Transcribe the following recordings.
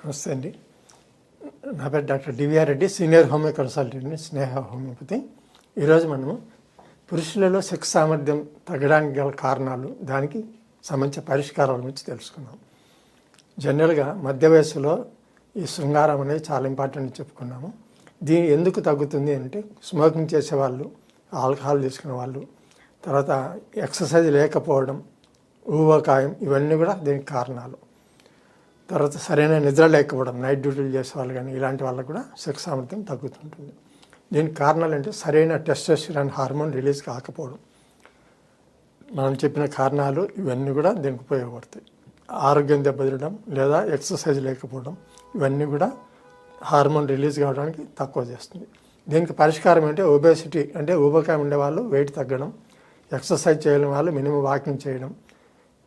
నమస్తే అండి. నా పేరు doctor D V R Reddy, senior homeo కన్సల్టెంట్ని, స్నేహ హోమియోపతి. ఈరోజు మనము పురుషులలో సెక్స్ సామర్థ్యం తగ్గడానికి గల కారణాలు, దానికి సంబంధించిన పరిష్కారాల గురించి తెలుసుకుందాం. జనరల్గా మధ్య వయస్సులో ఈ శృంగారం అనేది చాలా ఇంపార్టెంట్ అని చెప్పుకున్నాము. దీని ఎందుకు తగ్గుతుంది అంటే స్మోకింగ్ చేసేవాళ్ళు, ఆల్కహాల్ తీసుకునే వాళ్ళు, తర్వాత ఎక్సర్సైజ్ లేకపోవడం, ఊబకాయం, ఇవన్నీ కూడా దీనికి కారణాలు. తర్వాత సరైన నిద్ర లేకపోవడం, నైట్ డ్యూటీలు చేసే వాళ్ళు కానీ ఇలాంటి వాళ్ళకు కూడా సెక్స్ సామర్థ్యం తగ్గుతుంటుంది. దీనికి కారణాలు అంటే సరైన టెస్టోస్టెరాన్ హార్మోన్ రిలీజ్ కాకపోవడం. మనం చెప్పిన కారణాలు ఇవన్నీ కూడా దీనికి ఉపయోగపడతాయి. ఆరోగ్యం దెబ్బతినడం లేదా ఎక్సర్సైజ్ లేకపోవడం, ఇవన్నీ కూడా హార్మోన్ రిలీజ్ కావడానికి తక్కువ చేస్తుంది. దీనికి పరిష్కారం అంటే ఒబేసిటీ, అంటే ఊబకాయం ఉండేవాళ్ళు వెయిట్ తగ్గడం, ఎక్సర్సైజ్ చేయడం వాళ్ళు మినిమం వాకింగ్ చేయడం,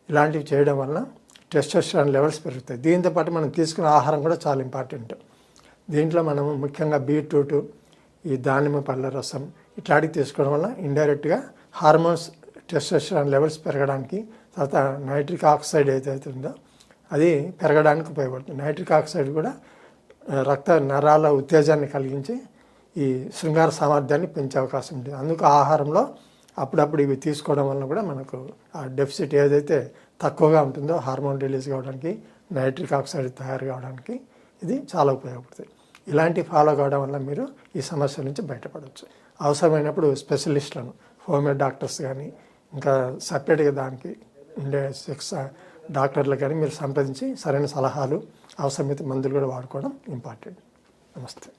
ఇలాంటివి చేయడం వల్ల టెస్టోస్టెరాన్ లెవెల్స్ పెరుగుతాయి. దీంతోపాటు మనం తీసుకునే ఆహారం కూడా చాలా ఇంపార్టెంట్. దీంట్లో మనము ముఖ్యంగా బీట్రూట్, ఈ దానిమ్మ పళ్ళ రసం ఇట్లాంటివి తీసుకోవడం వల్ల ఇండైరెక్ట్గా హార్మోన్స్ టెస్టోస్టెరాన్ లెవెల్స్ పెరగడానికి, తర్వాత నైట్రిక్ ఆక్సైడ్ ఏదైతే ఉందో అది పెరగడానికి ఉపయోగపడుతుంది. నైట్రిక్ ఆక్సైడ్ కూడా రక్త నరాల ఉత్తేజాన్ని కలిగించి ఈ శృంగార సామర్థ్యాన్ని పెంచే అవకాశం ఉంటుంది. అందుకు ఆహారంలో అప్పుడప్పుడు ఇవి తీసుకోవడం వల్ల కూడా మనకు ఆ డెఫిసిట్ ఏదైతే తక్కువగా ఉంటుందో హార్మోన్ రిలీజ్ కావడానికి, నైట్రిక్ ఆక్సైడ్ తయారు కావడానికి ఇది చాలా ఉపయోగపడుతుంది. ఇలాంటివి ఫాలో కావడం వల్ల మీరు ఈ సమస్య నుంచి బయటపడవచ్చు. అవసరమైనప్పుడు స్పెషలిస్టులను, హోమియో డాక్టర్స్ కానీ ఇంకా సపరేట్గా దానికి ఉండే సెక్స్ డాక్టర్లు కానీ మీరు సంప్రదించి సరైన సలహాలు, అవసరమైతే మందులు కూడా వాడుకోవడం ఇంపార్టెంట్. నమస్తే.